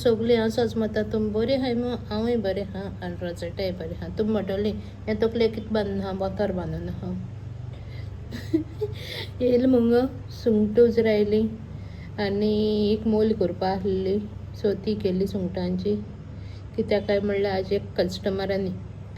सगळीं आसाच म्हणटा तुमी बरी आहाय मग हांवूय बरें आहा आनी रजटाय बरें आहा. तुमी म्हणटलीं हें तकलेर कितें बांदून आहा बोतार बांदून आहा. येयली मुगो सुंगटां उजरायलीं आनी एक मोल करपा आसली सो ती केली सुंगटांची. कित्याक काय म्हणल्यार आज एक कस्टमरांनी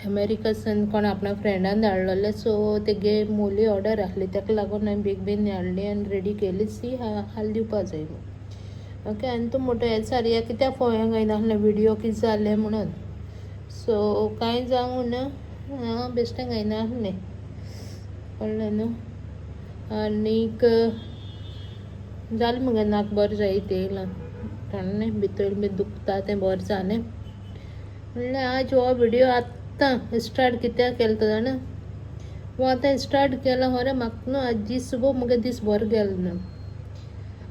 अमेरिकासान कोण आपणा फ्रेंडान धाडलोले सो तेगे मोली ऑर्डर आसली ताका लागून हांवें बेगीन हाडली आनी रेडी केली सी हाल दिवपा जाय म्हणून. ओके आनी तूं म्हणटा हें सारया कित्याक फोंया घायनासलें व्हिडियो कितें जालें म्हणून. सो कांय जावूं हांव बेश्टें घायनासलें कळ्ळें न्हू. आनीक जालें मुगे नाक बरें जायत येयलां कळ्ळें भितर बी दुखता तें बरें जालें म्हणल्यार आज हो व्हिडियो आत्तां स्टार्ट कित्याक केलो तो जाणा. हो आतां स्टार्ट केलो खरें म्हाका न्हू आज दीस मुगे दीस बरो गेलो ना.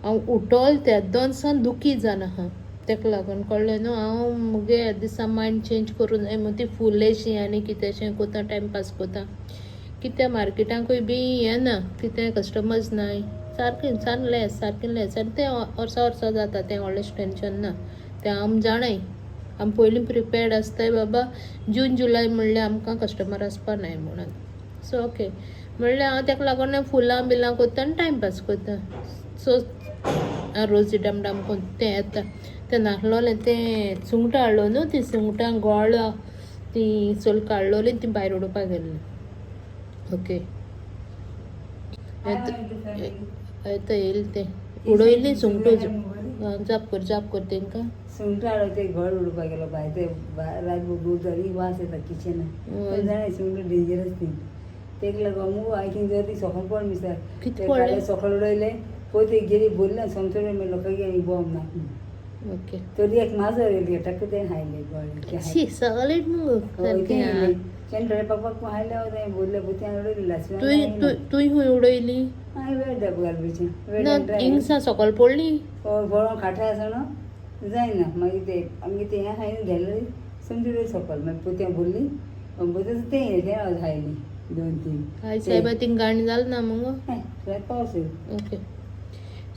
हांव उठोल त्या दोनसान दुखी जावन आहा ताका लागून कळ्ळें न्हू. हांव मुगे ह्या दिसा मायंड चेंज करून जाय म्हणून ती फुलेशी आनी कितेंशें कोता टायमपास कोता. कित्या मार्केटांकूय बी हें ना कितें कस्टमर्स नाय सारकें सारकें लेस आनी तें वर्सा जाता तें व्हडलेंच टेंशन ना तें आम जाणाय. आम पयलीं प्रिपेर्ड आसताय बाबा जून जुलय म्हणल्यार आमकां कस्टमर आसपा नाय म्हणून. सो ओके म्हणल्यार हांव ताका लागून फुलां बिलां कोत्ता आनी टायमपास कोत्ता. सो रोजी डाम कोन्न तें येता तें नासलोलें तें सुंगटां हाडलो न्हू ती सुंगटां गोळ्ळा ती सोल काडलोली ती भायर उडोवपाक गेल्ली. ओके येता येयली तें उडयली सुंगटां जाप कर तेंकां सुंगटां हाडून ते घर उडोवपाक गेलो भायर ते रातभर दूद जाली वास येता किचनान जाणाय सुंगटां डेंजरस थिंग तेका लागून मू आय थिंक जर ती सकाळ पड मिसार कितें पडलें सकाळ उडयले पळय ते गेली बोरले समसोड लोकांक गेली बॉम्ब नाक. ओके तरी एक माजर येयली ताका तें हायलें गोळे सगळें मुगो थोडे पापाक हायले तें बोरले बुत्यान उडयली तुय खंय उडयली हांवें वेळ दाब घालपाचें हिंगसा सकयल पडली बरो खाटा आसा न्हू जायना मागीर ते आमगे तें हें हायन गेलें समजून सकयल मागीर पोत्यां बोरली बोतस तें हायली 2-3 हाय सायबा थिंग गाणी जाल ना मुगो पावस. ओके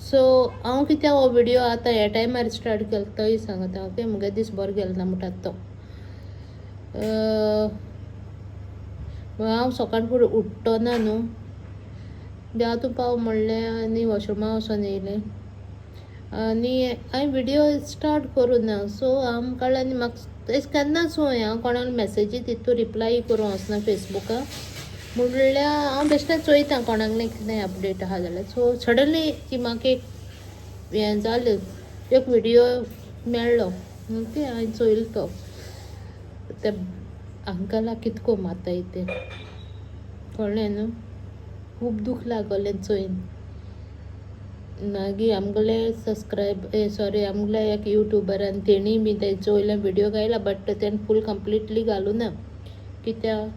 सो हांव कित्याक हो व्हिडियो आतां ह्या टायमार स्टार्ट केलो तोय सांगता. ओके मुगे दीस बरो गेलो ना म्हणटा तो हांव सकाळ फुडें उठ्ठो ना न्हू देवा तूं पाव म्हणलें आनी वॉशरुमा वचोन येयलें आनी हांवें व्हिडियो स्टार्ट करूं ना. सो हांव कळ्ळें आनी म्हाका तेश केन्नाच हांव कोणाक मेसेजी तितू रिप्लाय करूं वचना फेसबुका म्हणल्यार हांव बेश्टें चोयतां कोणाकलें कितें अपडेट आहा जाल्यार. सो सडनली ती म्हाका एक हें जालें एक व्हिडियो मेळ्ळो ओके हांवें चोयलो तो ते अंकला कितको माताय तें कळ्ळें न्हू. खूब दूख लागलें चोयन. मागीर आमगेले आमगेले एक यूट्यूबरान तेणी बी ते चोयलें व्हिडियो घायला बट तेणें फूल कंप्लिटली घालूं ना कित्याक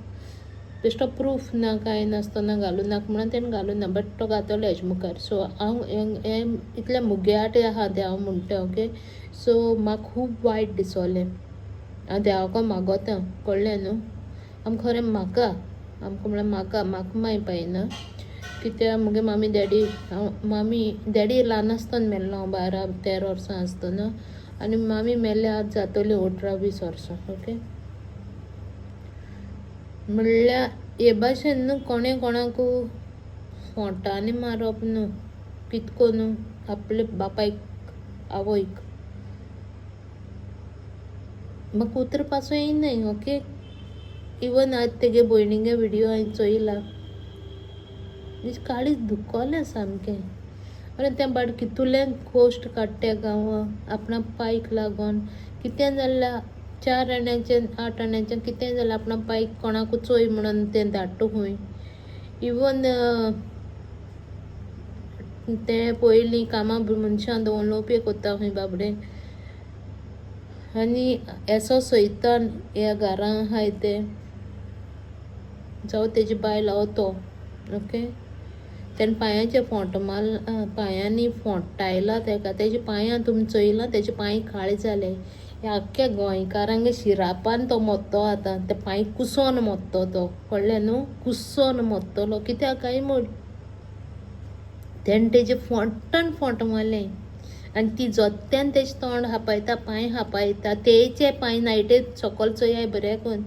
बेश्टो प्रूफ ना कांय नासतना घालूं नाका म्हणून तेणें घालूं ना बट तो घातलो हेजे मुखार. सो हांव हें इतलें मुग्याट आहा तें हांव म्हणटा. ओके सो म्हाका खूब वायट दिसोलें हांव देवाको मागोतां कळ्ळें न्हू. आमकां खरें म्हाका म्हळ्यार म्हाका माय पायना कित्याक मुगे मामी डॅडी ल्हान आसतना मेल्लो हांव 12-13 वर्सां आसतना आनी मामी मेल्ले आज जातली 18-20 वर्सां. ओके म्हणल्यार हे भाशेन न्हू कोणें कोणाकू फोंटांनी मारप न्हू कितको न्हू आपले बापायक आवयक म्हाका उतरपाचो येयनाय. ओके इवन आज तेगे भयणीगे व्हिडियो हांवें चोयला काळीच दुखोलें सामकें. अरे तें बाट कितुलें कोश्ट काडटे गांवां आपणा पायक लागोन कितें जाल्यार 4 आण्याचें 8 आण्याचें कितें जाल्यार आपणा पायक कोणाकू चोय म्हणून तें धाडटा खूंय. इवन तें पयलीं कामां मनशां दवरलोवपी कोत्ता खूंय बाबडे आनी एसो सैतान ह्या घरां आहाय ते जावं तेजी बायल हांव तो. ओके तेणें पांयाचे फोंट पांयांनी फोंटायला तेका तेजे पांयां तुमी चोयलां तेजे पांय काळे जाले. ह्या आख्ख्या गोंयकारांक शिरापान तो मोत्तो आतां ते पांय कुसोन मोत्तो तो कळ्ळें न्हू. कुसोन मोत्तलो कित्याक काय म्हूण तेणें तेजे फोंट मारलें आनी ती जोत्त्यान तेजें तोंड हापयता, पांय हापयता, तेचे पांय नायटे सकयल चोयाय बरें कोन्न,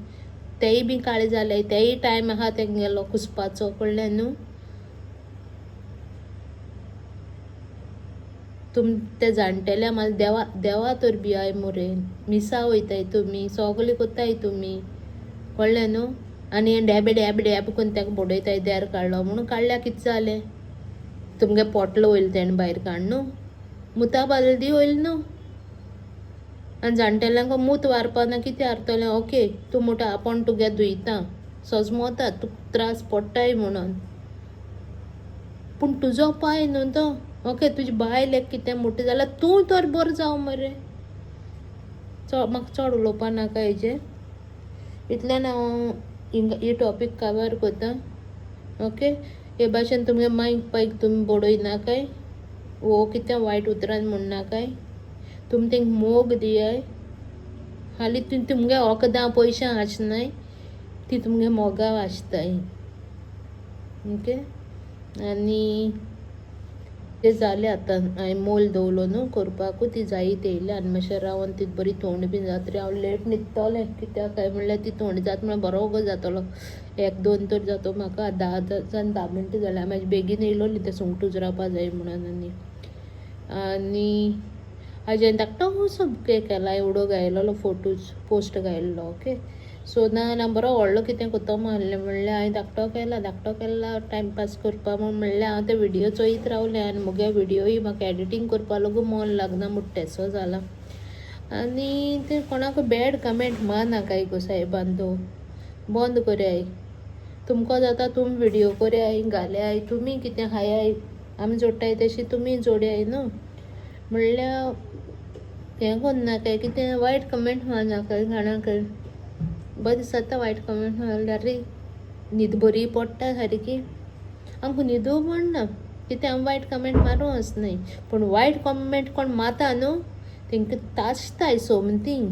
तेय बी काळे जाले, तेय टायम आहा तेंगेलो कुसपाचो, कळ्ळें न्हू. तुम ते जाणटेल्या माल देवा तर भियाय मोरेन, मिसा वयताय तुमी, सगळें कोत्ताय तुमी, कळ्ळें न्हू. आनी डॅब करून ताका बडयताय देर काडलो म्हणून काडल्या कितें जालें, तुमगे पोटलो वयलें तेणें भायर काड न्हू, मुता बालदी वयली न्हू. आनी जाणटेल्यांक मूत वारपाना कितें हारतलें, ओके तूं मुठा आपण तुगे धुयता, सजमोता, तुका त्रास पडटाय म्हणून, पूण तुजो पांय न्हू तो, ओके तुजी बायल एक कितें मुट्टा जाल्यार तूं तर बरो जाव मरे. म्हाका चड उलोवपा नाका हेजें, इतल्यान हांव ही टॉपीक कवर कोत्ता. ओके, हे भाशेन तुमगे मायक पायक तुमी बडोय नाकाय, वो कितें वायट उतरान म्हणनाकाय, तुमी तेंक मोग दियाय. हालीं तुमगे वखदां पयशां आसनाय, ती तुमगे मोगा आसताय. ओके, आनी ते जालें आतां हांवें मोल दवरलो न्हू करपाकू, ती जायत येयली आनी मातशें रावन ती बरी थोंड बी जातरी हांव लेट न्हिदतलें. कित्याक काय म्हणल्यार ती थोंड जाता म्हळ्यार बरो वगत जातलो, 1-2 तर जातो म्हाका. 10 मिनटां जाल्यार मागीर बेगीन येयलोली ते सुंगट उजरावपा जाय म्हणून. आनी हाजें धाकटो असो केला, एवढो घायलो फोटोज पोस्ट घायल्लो. ओके, सो ना बरो व्हडलो कितें कोत्तो म्हणल्यार हांवें धाकटो केला टायमपास करपा म्हणल्यार हांव ते व्हिडियो चोयत रावलें. आनी मुगे व्हिडियोय म्हाका एडिटींग करपा लागून मन लागना मुट्टेसो जाला. आनी ते कोणाकूय बॅड कमेंट मारनाकाय गो सायबान, तो बंद कोरयाय. तुमको जाता तुमी व्हिडियो कोरयाय, घाल्याय, तुमी कितें खायाय, आमी जोडटाय तशी तुमी जोड्याय न्हू. म्हणल्यार हें कोन्नाकाय, कितें वायट कमेंट मारनाकाय घाणाकाय. बरें दिसता वायट कमेंट मारल्यार, रे न्हीद बरी पडटा सारकी, आमकां न्हिदू पडना, कितें हांव वायट कमेंट मारूं वचनाय. पूण वायट कमेंट कोण मारता न्हू तेंकां तासताय सोमतीं.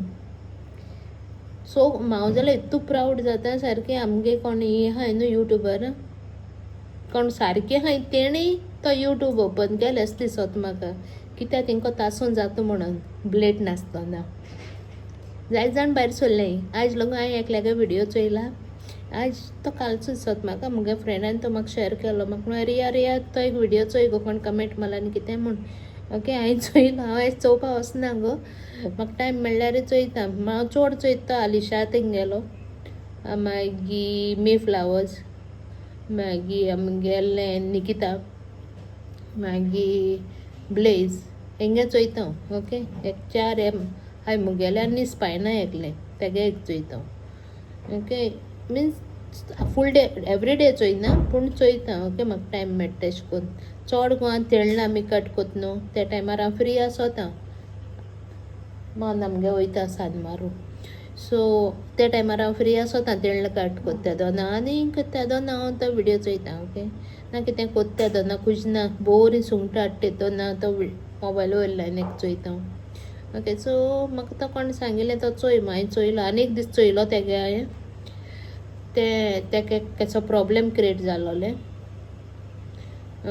सो हांव जाल्यार इतू प्रावड जाता सारकें. आमगे कोण हे आहाय न्हू यूट्यूबर, कोण सारकें आहाय तेणी तो यूट्यूब ओपन केलें अशें दिसत म्हाका. कित्याक तेंकां तासून जाता म्हणून ब्लेड नासतना. जायत जाण भायर सरलें. आज लागून हांवें एकल्यागे व्हिडियो चोयला, आज तो कालचो दिसत म्हाका. मुगे फ्रेंडान तो म्हाका शॅर केलो, म्हाका म्हणल्यार रिया तो एक व्हिडियो चोय गो, कोण कमेंट मारला आनी कितें म्हूण. ओके, हांवें चोयलो. हांव हें चोवपा वचना गो, म्हाका टायम मेळ्ळ्यार चोयता. हांव चड चोयता आलिशा तेंगेलो, मागीर मे फ्लावर्स, मागीर आमगेलें निकिता, मागीर ब्लेज, हेंगे चोयता. ओके, एक 4 हाय मुगेले आनी स्पायना एकलें तेगे एक Choyta. Okay, means full day every day चोयना पूण चोयता. ओके, म्हाका टायम मेळटा तेश कोन्न. चड गोंयान तेळना आमी कट कोत्ता न्हू, त्या टायमार हांव फ्री आसोता, मान आमगे वयता सान मारूं. सो त्या टायमार हांव फ्री आसोता, तेळना कट कोत्ता दोना आनी त्या दोना हांव तो व्हिडियो चोयता. ओके, ना कितें कोत्ता दोना कुजना बोरी सुंगटां हाडटा दोना तो मोबायल वयल्यान एक चोयता. ओके, सो म्हाका तो कोण सांगिल्लें तो चोय, हांवें चोयलो. आनी एक दीस चोयलो तेगे हांवें, तेका केसो प्रॉब्लेम क्रिएट जालोलें.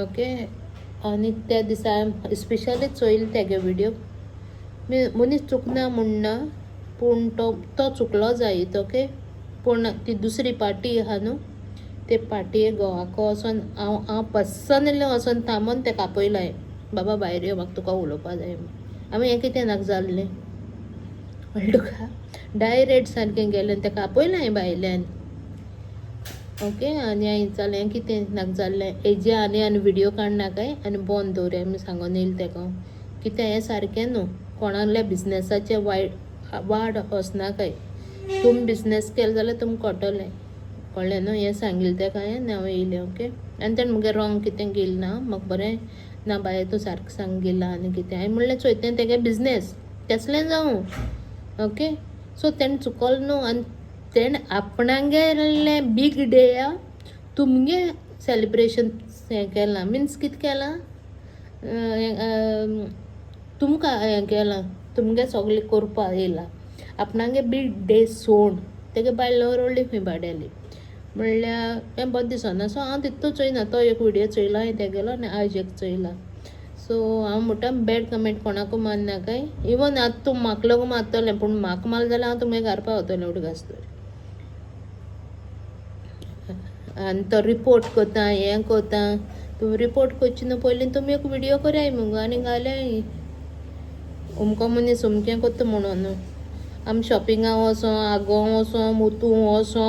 ओके, आनी त्या दिसा हांवें स्पेशली चोयलो तेगे व्हिडियो. मनीस चुकना म्हणना, पूण तो चुकलो जायत. ओके, पूण ती दुसरी पार्टी आहा न्हू, ते पार्टयेक घोवाको वचोन हांव पर्सनली वचोन थांबोन तेका आपयलो हांवें, बाबा भायर यो, म्हाका तुका उलोवपा जाय म्हूण. हांवें हें कितें नाका जाल्लें कळ्ळें तुका, डायरेक्ट सारकें गेलें तेका आपयलें हांवें भायल्यान. ओके, आनी हांवें जालें हें कितें नाका जाल्लें, हेजे आनी व्हिडियो काडनाकाय आनी बंद दवरया म्हूण सांगून येयलें तेका. कितें हें सारकें न्हू, कोणाल्या बिजनेसाचें वाड वचनाकाय. तुमी बिजनेस केलो जाल्यार तुमकां कळटलें, कळ्ळें न्हू. हें सांगिल्लें तेका हांवें, हांव येयलें. ओके, आनी तेणें मुगे रॉंग कितें गेलें ना, म्हाका बरें ना बाय तूं सारकें सांगिल्ला आनी कितें. हांवें म्हणलें चोयतें तेगे बिजनेस तेसलें जावं. ओके, सो तेणें चुकोल न्हू, आनी तेणें आपणागेलें बीग डे तुमगे सेलिब्रेशन हें केलां. मिन्स कितें केलां, तुमकां हें केलां, तुमगे सगळें करपा येयलां. आपणागे बीग डे सोड तेगे बायल रडली खंय बाडेली. म्हणल्यार हें बरें दिसना. सो हांव तितू चोयना, तो एक व्हिडियो चोयलो हांवें तेगेलो आनी आज एक चोयला. सो हांव म्हणटा बॅड कमेंट कोणाकू मारनाकाय. इवन आतां तूं म्हाका लागून मारतलें पूण म्हाका मारलें जाल्यार हांव तुमगे घारपा वतलें उडगास तर. आनी तो रिपोर्ट कोता हें कोता. तुमी रिपोर्ट करची न्हू पयलीं तुमी एक विडियो कराय मुगो आनी घाल्याय. उमको मनीस उमकें कोत्ता म्हणून आमी शॉपिंगा वचो आगो वचो मुतू वचो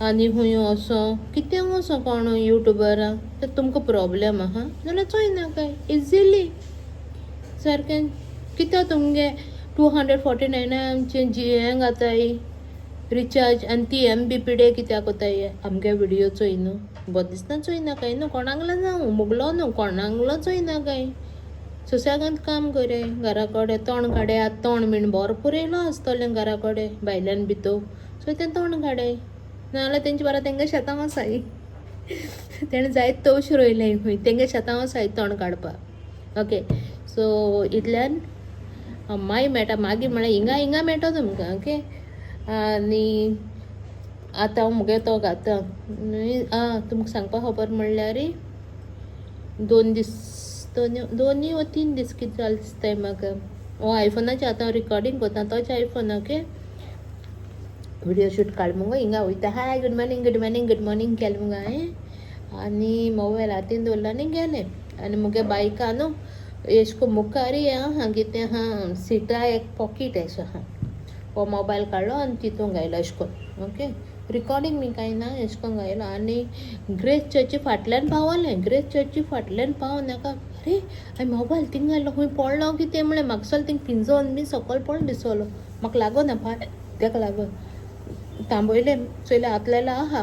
आनी खूंय वचो कितें वचो कोण यूट्यूबरां तर तुमकां प्रॉब्लेम आहा जाल्यार चोयना काय इजिली सारकें. कित्या तुमगे 249 आमचें हें घाताय रिचार्ज आनी ती MB पिडे कित्याक कोताय आमगे विडियो चोयन बरें दिसता चोयना काय न्हू कोणाकलो जावं मुगलो न्हू कोणाकलो चोयना काय. सुसेगांत काम करे घरा कडेन तोंड काडे आतां तोंड बीन भरपूर येयलो आसतलें घरा कडेन भायल्यान भितर सो तें तोंड काडे नाजाल्यार तेंचे बारा तेंगे शेतां वसाय. तेणें जायत तवश रोयलें खंय तेंगे शेतां वसाय तोंड काडपाक. ओके सो इतल्यान मागीर मेळटा मागीर म्हळ्यार हिंगा मेळटा तुमकां. ओके आनी आतां हांव मुगे तो घातां तुमकां सांगपा खबर म्हणल्यार 2 दीस 2 वा 3 दीस कितें जालें दिसताय म्हाका. हो आयफोनाचेर आतां हांव रिकॉर्डिंग कोता तोच आयफोन. ओके विडियो शूट काड मुगो हिंगा वयता हाय गूड मॉर्निंग केलें मुगो हांवें आनी मोबायल हातीन दवरलो आनी गेलें. आनी मुगे बायकान एश को मुखारी आहा कितें आहा सिटा एक पॉकेट एशें आहा हो मोबायल काडलो आनी तितून घायलो अशें करून. ओके रिकॉर्डिंग बी कांय ना अशें करून घायलो आनी ग्रेस चर्ची फाटल्यान पावलें. ग्रेस चर्ची फाटल्यान पावून नाका अरे हांवें मोबायल थिंग घालो खंय पडलो कितें म्हणलें म्हाका दिसलें थिंग पिंजोन बी सकयल पडलो दिसलो म्हाका लागून ताका लागून थांबयलें चोयलें हात लायला आहा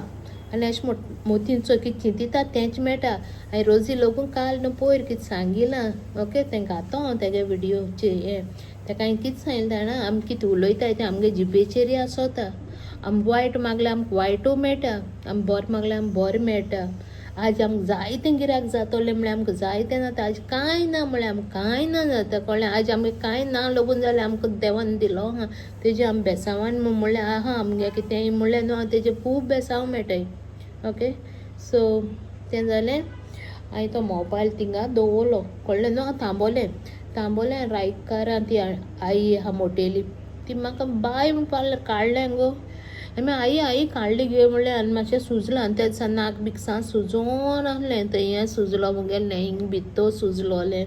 आनी अशें मोतीन चौकी चिंतिता तेंच मेळटा. हांवें रोजी लोगून काल न्हू पयर कितें सांगिलां. ओके तें घातो हांव तेगे विडियोचे हें तेका हांवें कितें सांगिलें जाणा आमी कितें उलयताय तें आमगे जिपेचेर आसोता. आमी वायट मागल्यार आमकां वायटूय मेळटा आमी बरें मागल्यार आमकां बरें मेळटा. आज आमकां जायतें गिरायक जातोलें म्हळ्यार आमकां जायतें जाता आज कांय ना म्हळ्यार आमकां कांय ना जाता कळ्ळें. आज आमगे कांय ना लागून जाल्यार आमकां देवान दिलो आहा तेजे आमी बेसांवान म्हणल्यार आहा आमगे कितेंय म्हणलें न्हू तेजे खूब बेसांव मेळटाय. ओके सो तें जालें हांवें तो मोबायल थिंगा दवरलो कळ्ळें न्हू. हांव थांबोलें रायकारान ती आई आहा मोटेली ती म्हाका बाय म्हणपाक काडलें गो. आई काडली गे म्हणलें आनी मातशें सुजलां आनी त्या दिसा नाक बीक सा सुजोन आहलें तें हें सुजलो मुगेलें हिंग भितर सुजलोलें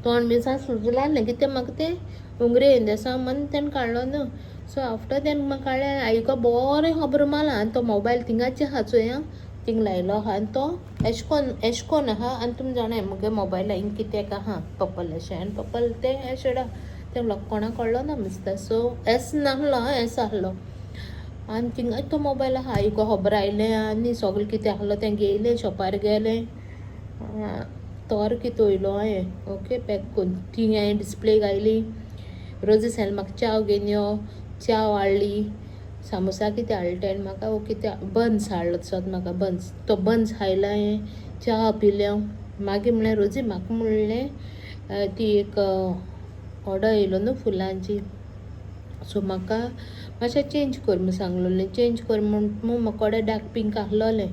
तोंड बी सा सुजलां आहलें कितें म्हाका तें उंगरे इंदेसा मन तेणें काडलो न्हू. सो आफ्टर तेणें म्हाका काडलें आईको बरें खबर मारला आनी तो मोबायल थिंगाचे आहा चोय थिंग लायलो आहा आनी तो एश कोन आहा आनी तुमी जाणाय मुगे मोबायला हिंग कित्याक आहा पप्पल अशें आनी पप्पल तें एशेडा तें कोणाक कळ्ळो ना दिसता. सो एस नाहलो एस आहलो आनी थिंगा तो मोबायल आहा आईको खबर आयलें आनी सगळें कितें आहलो तें घेयलें शॉपार गेलें तोर कितें वयलो हांवें. ओके पॅक करून ती हांवें डिस्प्ले घायली. रोजी सांगलें म्हाका चाव घेवन यो चाव हाडली सामोसा कितें हाडलें तेणें म्हाका वो कितें बन्स हाडलो सद म्हाका बन्स तो बन्स खायलो हांवें च्या पिलें हांव. मागीर म्हणलें रोजी म्हाका म्हणलें ती एक ऑर्डर येयलो न्हू फुलांची सो म्हाका मातशें चेंज कर म्हूण सांगलोलें. चेंज कर म्हूण म्हाका कोडे डार्क पिंक आहलोलें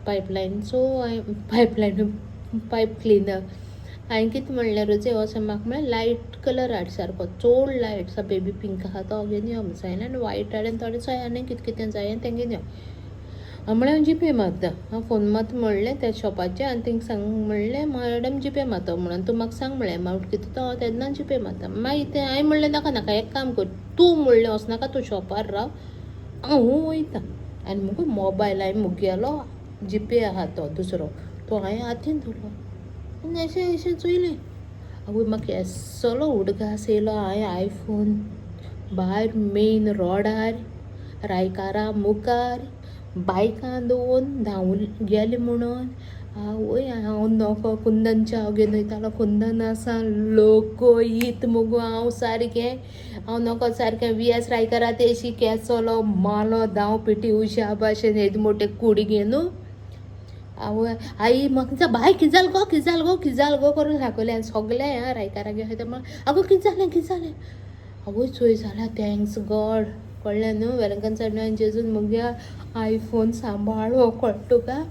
पायपलायन सो हांवें पायप क्लिनर हांवें कितें म्हणलें रोजी असो म्हाका म्हणलें लायट कलर हाड सारको चड लायट सा बेबी पिंक आहा तो घेवन यो म्हूण सांगलें आनी वायट हाडून थोडें सोय आनी कितें जाय तें घेवन यो. म्हळ्यार हांव जीपे मारता हांव फोन मात म्हणलें त्या शॉपाचें आनी थिंग सांग म्हणलें मॅडम जीपे मारता म्हणून तूं म्हाका सांग म्हणलें अमावंट कितें तो हांव तेन्ना जीपे मारता. मागीर तें हांवें म्हणलें नाका एक काम कर तूं म्हणलें वचनाका तूं शॉपार राव हांव वयता आनी मुगो मोबायल हांवें मुगेलो जीपे आहा तो दुसरो तो हांवें हातीन धरलो आनी अशें चोयलें आवय म्हाका एसलो उडगास येयलो. हांवें आयफोन भायर मेन रोडार रायकारा मुखार बायकान दवरून धांवून गेलें म्हणून आवय हांव नोको कुंदन चाव घेवन वयतालो कुंदन आसा लोकयीत मुगो हांव नोको सारकें VS रायकारा तेशी केसलो मालो धांव पेटी उशा भाशेन येद मोठे कुडी घेवन आवय आई म्हाका बाय कितें जाल गो करून दाखयलें आनी सगलें रायकारा घेवन आगो कितें जालें आवय चोय जाल्यार थँक्स गॉड कळ्ळें न्हू वेलंकन सायडीन जेजून मुगे आयफोन सांबाळो कळटा तुका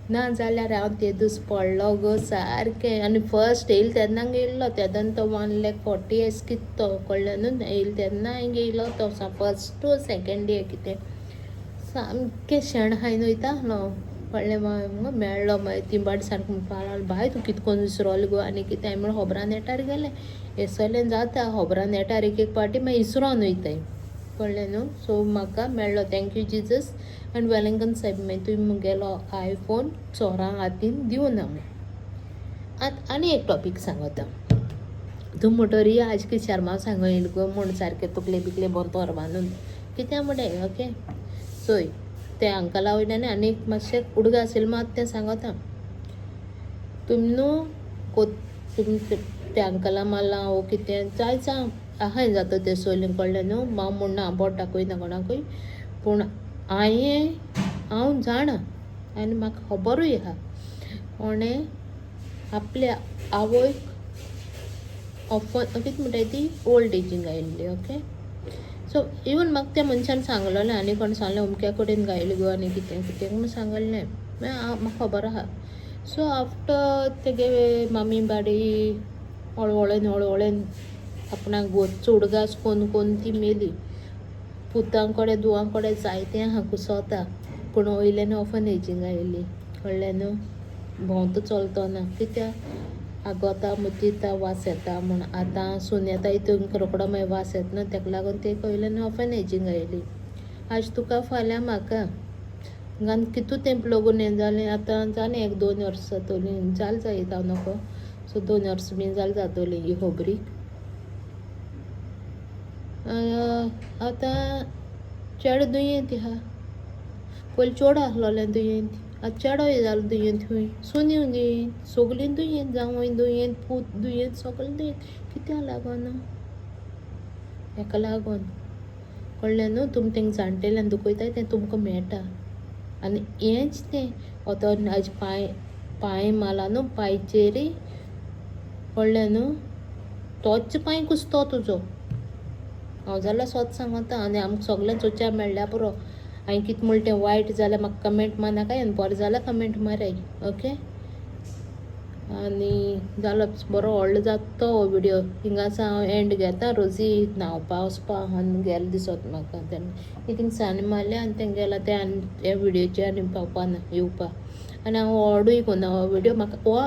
ना जाल्यार हांव ते दीस पडलो गो सारकें आनी फर्स्ट येयलो तेन्ना येयल्लो तेदोन तो 1,40,000 कितें तो कळ्ळें न्हू येयलो तेन्ना हांवें येयलो तो फस्ट सेकेंड डे कितें सामकें शेण खायन वयता न्हू कळ्ळें मेळ्ळो मागीर ती बाटी सारको म्हणपाक बाय तूं कितें करून विसरोलें गो आनी कितें हांवें म्हणून खबरां नेटार गेलें हेसलें जाता खबरां नेटार एक पाटी मागीर इसरोन वयताय कळ्ळें न्हू सो म्हाका मेळ्ळो थँक्यू जिजस आनी वेलंकन साहेब मागीर तुवें मुगेलो आयफोन चोरां हातीन दिवं ना आतां आनी एक टॉपीक सांगता तूं म्हणटरी आज कितें शर्मा सांगो येयलो गो म्हूण सारकें तकले बिकले बरो तोर बांदून कित्या म्हणलें ओके चोय ते अंकला वयल्यान आनी एक मातशें उडगां आशिल्लें मात तें सांगता तुमी न्हू तुमी त्या अंकला मारला वो कितें जाय जावं आहाय जाता तें सोयलीं कळ्ळें न्हू हांव म्हणना हांव बोट दाखयना कोणाकूय पूण हांव जाणा आनी म्हाका खबरूय आहा कोणें आपल्या आवयक कितें म्हणटाय ती ओल्ड एजींग आयिल्ली ओके सो इवन म्हाका त्या मनशान सांगलोलें आनी कोण सांगलें अमक्या कडेन गायलें गो आनी कितें कितें म्हूण सांगलें म्हाका खबर आहा सो आफ्टर तेगे मामी बाडी हळूहळेन आपणाक गोरचो उडगास कोन्न ती मेली पुतां कडेन दुवां कडेन जायतें आहा कुसोता पूण वयल्यान ऑफन एजींग आयिल्ली कळ्ळें न्हू भोंवतो चलतो ना कित्याक आगोता मुतीता वास येता म्हूण आतां सून येता हितून रोकडो मागीर वास येता न्हू तेका लागून ते वयल्यान ऑफन एजींग आयली आज तुका फाल्यां म्हाका गान कितू तेंप लागून हें जालें आतां जालें 1-2 वर्सां जातलीं जाल जायत हांव नको सो 2 वर्सां बीन जाल जातलीं ही खबरीक आतां चेडो दुयेंत आहा पयलीं चेडो आसलोलें दुयेंत आतां चेडोय जालो दुयेंत खूंय सुनीव दुयेंत सगलीं दुयेंत जावय दुयेंत पूत दुयेंत सगळें दुयेंत कित्याक लागून हेका लागून कळ्ळें न्हू तुमी तेंका जाणटेल्यान दुखयताय तें तुमकां मेळटा आनी हेंच तें आतां आज पांय माला न्हू पांयचेरी कळ्ळें न्हू तोच पांय कुसतो तुजो हांव जाल्यार सोत सांगता आनी आमकां सगळ्यांक सोच्या मेळ्ळ्या पुरो हांवें कितें म्हणलें तें वायट जाल्यार म्हाका कमेंट मारनाकाय आनी बरें जाल्यार कमेंट माराय ओके आनी जालो बरो व्हडलो जाता तो हो विडियो हिंगासा हांव एंड घेता रोजी न्हांवपा वचपा आनी गेले दिसत म्हाका तेन्ना थिंग सानी मारलें आनी तें गेलां तें आनी हे विडियोचेर आनी पावपाना येवपा आनी हांव ऑर्डूय कोना हो विडियो म्हाका हो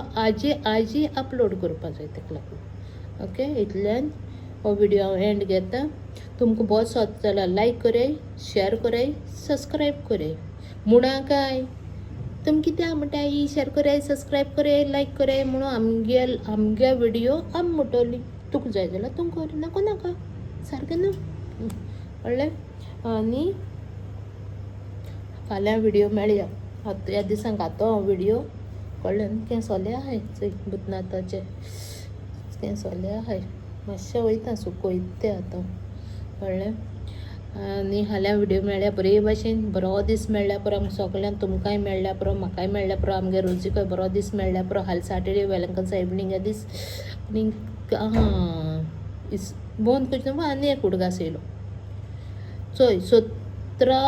आजी अपलोड करपा जाय तेका लागून ओके इतल्यान हो विडियो हांव एंड घेता तुमकां बहुत सोद जाल्यार लायक कराय शेअर कराय सब्सक्रायब कराय म्हणा काय तुम कित्याक म्हणटाय शेअर कराय सब्सक्रायब कराय लायक कराय म्हणून आमगे विडियो आम म्हणटली तुका जाय जाल्यार तूं कर नाका नाका सारकें न्हू कळ्ळें आनी फाल्यां विडियो मेळया ह्या दिसांक घातो हांव विडियो कळ्ळें न्हू केंसोलें आहाय चोय भुतनाथाचें केंसोलें आहाय मातशें वयता सुकोयता तें आतां कळ्ळें आनी फाल्यां विडियो मेळ्ळ्या बरे भाशेन बरो दीस मेळ्ळ्या पुरो आमकां सगळ्यांक तुमकांय मेळ्ळ्या पुरो म्हाकाय मेळ्ळ्या पुरो आमगे रोजीकय बरो दीस मेळ्ळ्या पुरो हाल सॅटर्डे वेलंकन सायबीण ह्या दीस आनी बंद करचें आनी एक उडगास येयलो चोय 17,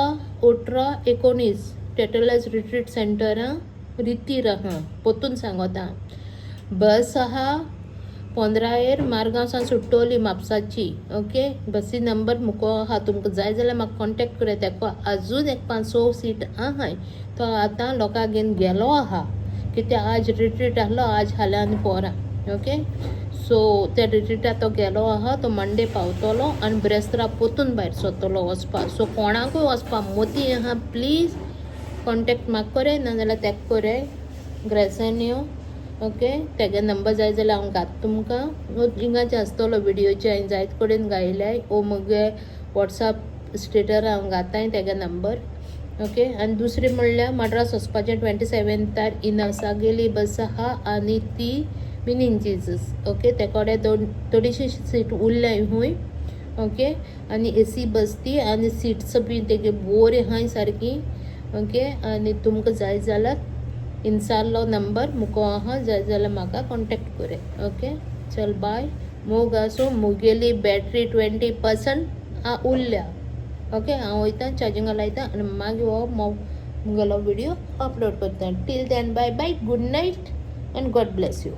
18, 19 टेटलायज रिट्रीट सेंटर रितीर आहा पोतून सांगता बस आहा 15 मारगांव सावन सुट्टोली म्हापसाची ओके बसी नंबर मुको आहा तुमकां जाय जाल्यार म्हाका कॉन्टेक्ट करात तेका आजून एक 5-6 सीट आहाय तो आतां लोकांक घेवन गेलो आहा कित्याक आज रिट्रीट आहलो आज हाल्यां आनी पोरां ओके सो त्या रिट्रीटाक तो गेलो आहा तो मंडे पावतलो आनी ब्रेस्तारा पोतून भायर सरतलो वचपाक सो कोणाकूय वचपाक मोती आहा प्लीज कॉन्टेक्ट म्हाका कराय नाजाल्यार तेका कराय ग्रेसेन्यो ओके तेगे नंबर जाय जाल्यार हांव घात तुमकां हिंगाचे आसतलो विडियोचे हांवें जायते कडेन गायल्याय ओ मुगे वॉट्सॅप स्टेटर हांव घाताय तेगे नंबर ओके आनी दुसरें म्हणल्यार मद्रास वचपाचें 27 इनसा गेली बस आहा आनी ती मिनींग जिजस ओके ते कडेन थोडीशी सीट उरल्याय खूंय ओके आनी AC बस ती आनी सीट्स बी तेगे बोरी आहाय सारकी ओके आनी तुमकां जाय जाल्यार इन्सालो नंबर मुको आहा जाय जाल्यार म्हाका कॉन्टेक्ट कराय ओके चल बाय मोग आसूं मुगेली बॅटरी 20% उरल्या ओके हांव वयतां चार्जिंगा लायतां आनी मागीर हो मुगेलो व्हिडियो अपलोड करता टील then bye bye good night and God bless you